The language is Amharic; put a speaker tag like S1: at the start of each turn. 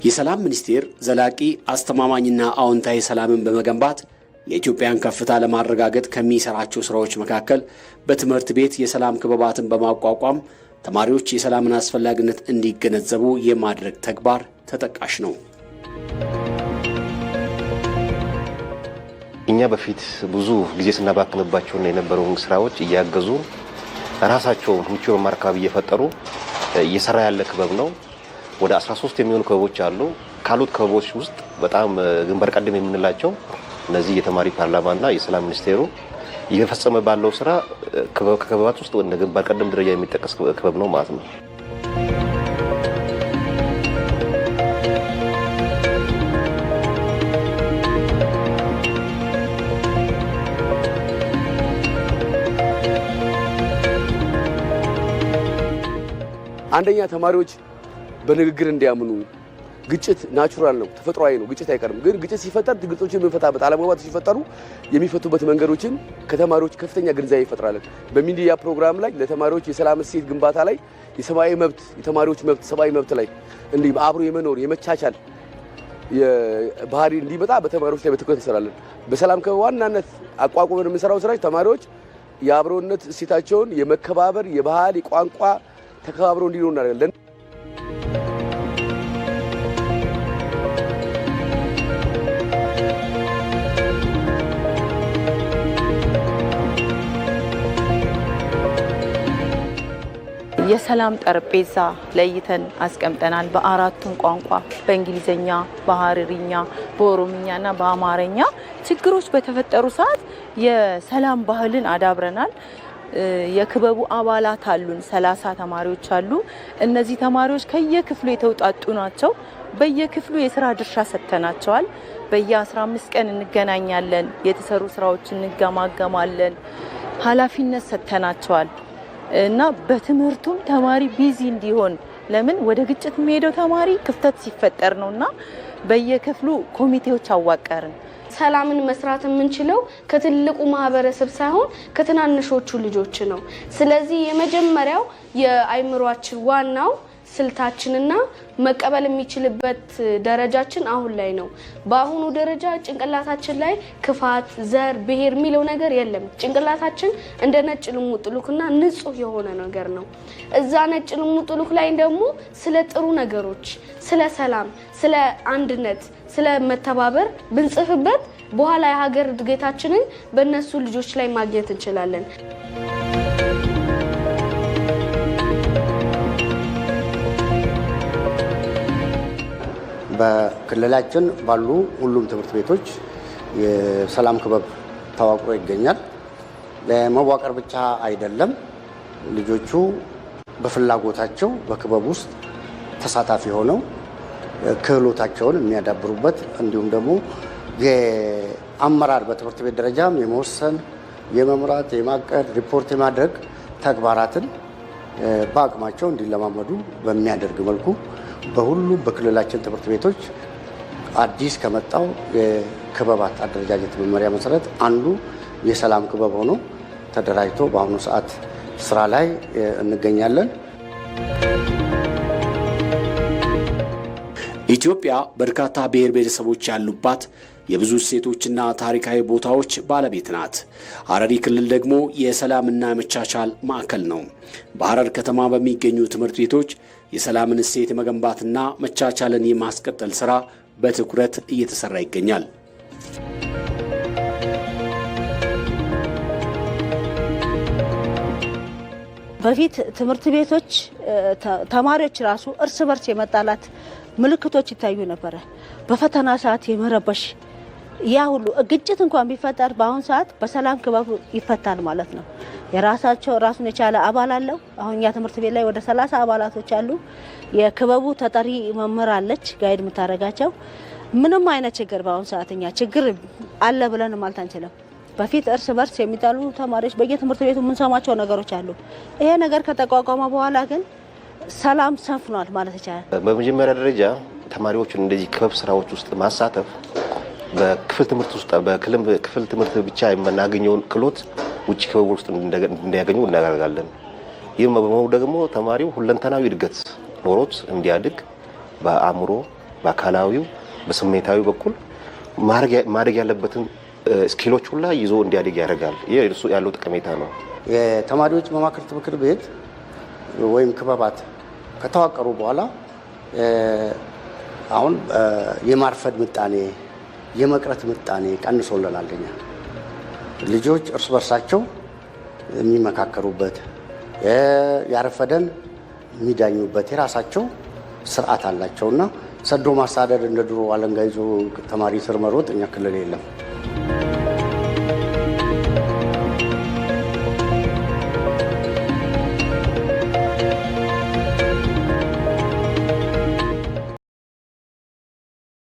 S1: የሰላም ሚኒስቴር ዘላቂ አስተማማኝና አዎንታዊ ሰላምን በመገንባት የኢትዮጵያን ከፍታ ለማረጋገጥ ከሚሰራቸው ስራዎች መካከል በትምህርት ቤት የሰላም ክበባትን በማቋቋም ተማሪዎች የሰላምን አስፈላጊነት እንዲገነዘቡ የማድረግ ተግባር ተጠቃሽ ነው።
S2: እኛ በፊት ብዙ ጊዜ ስናባክንባቸው የነበሩ ስራዎች እያገዙ ራሳቸው ምቹ መማር አካባቢ እየፈጠሩ እየሰራ ያለ ክበብ ነው። ወደ 13 የሚሆኑ ክበቦች አሉ። ካሉት ክበቦች ውስጥ በጣም ግንባር ቀደም የምንላቸው እነዚህ የተማሪ ፓርላማና የሰላም ሚኒስቴሩ እየፈጸመ ባለው ስራ ከክበባት ውስጥ ወደ ግንባር ቀደም ደረጃ የሚጠቀስ ክበብ ነው ማለት ነው።
S3: አንደኛ ተማሪዎች በንግግር እንዲያምኑ ግጭት ናቹራል ነው፣ ተፈጥሯዊ ነው፣ ግጭት አይቀርም። ግን ግጭት ሲፈጠር ግጭቶችን የምንፈታበት አለመግባባቶች ሲፈጠሩ የሚፈቱበት መንገዶችን ከተማሪዎች ከፍተኛ ግንዛቤ ይፈጥራለን። በሚዲያ ፕሮግራም ላይ ለተማሪዎች የሰላም እሴት ግንባታ ላይ የሰብአዊ መብት የተማሪዎች መብት ሰብአዊ መብት ላይ እንዲህ አብሮ የመኖር የመቻቻል ባህሪ እንዲመጣ በተማሪዎች ላይ በትኩረት እንሰራለን። በሰላም ከዋናነት አቋቁመን የምንሰራው ስራዎች ተማሪዎች የአብሮነት እሴታቸውን የመከባበር የባህል የቋንቋ ተከባብረው እንዲኖሩ እናደርጋለን።
S4: የሰላም ጠረጴዛ ለይተን አስቀምጠናል። በአራቱም ቋንቋ በእንግሊዘኛ፣ በሐረሪኛ፣ በኦሮምኛና በአማርኛ ችግሮች በተፈጠሩ ሰዓት የሰላም ባህልን አዳብረናል። የክበቡ አባላት አሉን፣ 30 ተማሪዎች አሉ። እነዚህ ተማሪዎች ከየክፍሉ የተውጣጡ ናቸው። በየክፍሉ የስራ ድርሻ ሰጥተናቸዋል። በየ15 ቀን እንገናኛለን፣ የተሰሩ ስራዎችን እንገማገማለን። ኃላፊነት ሰጥተናቸዋል እና በትምህርቱም ተማሪ ቢዚ እንዲሆን ለምን ወደ ግጭት የሚሄደው ተማሪ ክፍተት ሲፈጠር ነውና በየክፍሉ ኮሚቴዎች አዋቀርን።
S5: ሰላምን መስራት የምንችለው ከትልቁ ማህበረሰብ ሳይሆን ከትናንሾቹ ልጆች ነው። ስለዚህ የመጀመሪያው የአይምሯችን ዋናው ስልታችንና መቀበል የሚችልበት ደረጃችን አሁን ላይ ነው። በአሁኑ ደረጃ ጭንቅላታችን ላይ ክፋት፣ ዘር፣ ብሔር የሚለው ነገር የለም። ጭንቅላታችን እንደ ነጭ ልሙጥ ሉክና ንጹህ የሆነ ነገር ነው። እዛ ነጭ ልሙጥ ሉክ ላይ ደግሞ ስለ ጥሩ ነገሮች፣ ስለ ሰላም፣ ስለ አንድነት፣ ስለ መተባበር ብንጽፍበት በኋላ የሀገር እድገታችንን በእነሱ ልጆች ላይ ማግኘት እንችላለን።
S6: በክልላችን ባሉ ሁሉም ትምህርት ቤቶች የሰላም ክበብ ተዋቅሮ ይገኛል። ለመዋቀር ብቻ አይደለም፣ ልጆቹ በፍላጎታቸው በክበብ ውስጥ ተሳታፊ ሆነው ክህሎታቸውን የሚያዳብሩበት እንዲሁም ደግሞ የአመራር በትምህርት ቤት ደረጃም የመወሰን የመምራት የማቀድ ሪፖርት የማድረግ ተግባራትን በአቅማቸው እንዲለማመዱ በሚያደርግ መልኩ በሁሉም በክልላችን ትምህርት ቤቶች አዲስ ከመጣው የክበባት አደረጃጀት መመሪያ መሰረት አንዱ የሰላም ክበብ ሆኖ ተደራጅቶ በአሁኑ ሰዓት ስራ ላይ እንገኛለን።
S1: ኢትዮጵያ በርካታ ብሔር ብሔረሰቦች ያሉባት የብዙ እሴቶችና ታሪካዊ ቦታዎች ባለቤት ናት። ሐረሪ ክልል ደግሞ የሰላምና መቻቻል ማዕከል ነው። በሐረር ከተማ በሚገኙ ትምህርት ቤቶች የሰላምን እሴት የመገንባትና መቻቻልን የማስቀጠል ሥራ በትኩረት እየተሰራ ይገኛል።
S7: በፊት ትምህርት ቤቶች ተማሪዎች ራሱ እርስ በርስ የመጣላት ምልክቶች ይታዩ ነበረ። በፈተና ሰዓት የመረበሽ ያ ሁሉ ግጭት እንኳን ቢፈጠር በአሁን ሰዓት በሰላም ክበብ ይፈታል ማለት ነው። የራሳቸው ራሱን የቻለ አባል አለው። አሁን ያ ትምህርት ቤት ላይ ወደ 30 አባላቶች አሉ። የክበቡ ተጠሪ መምህር አለች ጋይድ የምታደርጋቸው። ምንም አይነት ችግር በአሁን ሰዓት እኛ ችግር አለ ብለን ማለት አንችልም። በፊት እርስ በርስ የሚጣሉ ተማሪዎች በየትምህርት ቤቱ የምንሰማቸው ነገሮች አሉ። ይሄ ነገር ከተቋቋመ በኋላ ግን ሰላም ሰፍኗል ማለት ይቻላል።
S2: በመጀመሪያ ደረጃ ተማሪዎችን እንደዚህ ክበብ ስራዎች ውስጥ ማሳተፍ በክፍል ትምህርት ውስጥ በክፍል ትምህርት ብቻ የምናገኘውን ክህሎት ውጪ ክበብ ውስጥ እንዲያገኙ እናደርጋለን። ይህም በመሆኑ ደግሞ ተማሪው ሁለንተናዊ እድገት ኖሮት እንዲያድግ በአእምሮ፣ በአካላዊው በስሜታዊ በኩል ማድረግ ያለበትን ስኪሎች ሁላ ይዞ እንዲያድግ ያደርጋል። ይሄ እሱ ያለው ጠቀሜታ ነው።
S6: የተማሪዎች መማክርት ምክር ቤት ወይም ክበባት ከተዋቀሩ በኋላ አሁን የማርፈድ ምጣኔ የመቅረት ምጣኔ ቀንሶልናል። ልጆች እርስ በርሳቸው የሚመካከሩበት ያረፈደን የሚዳኙበት የራሳቸው ስርዓት አላቸውና ሰዶ ማሳደድ እንደ ድሮ አለንጋ ይዞ ተማሪ ስር መሮጥ እኛ ክልል የለም።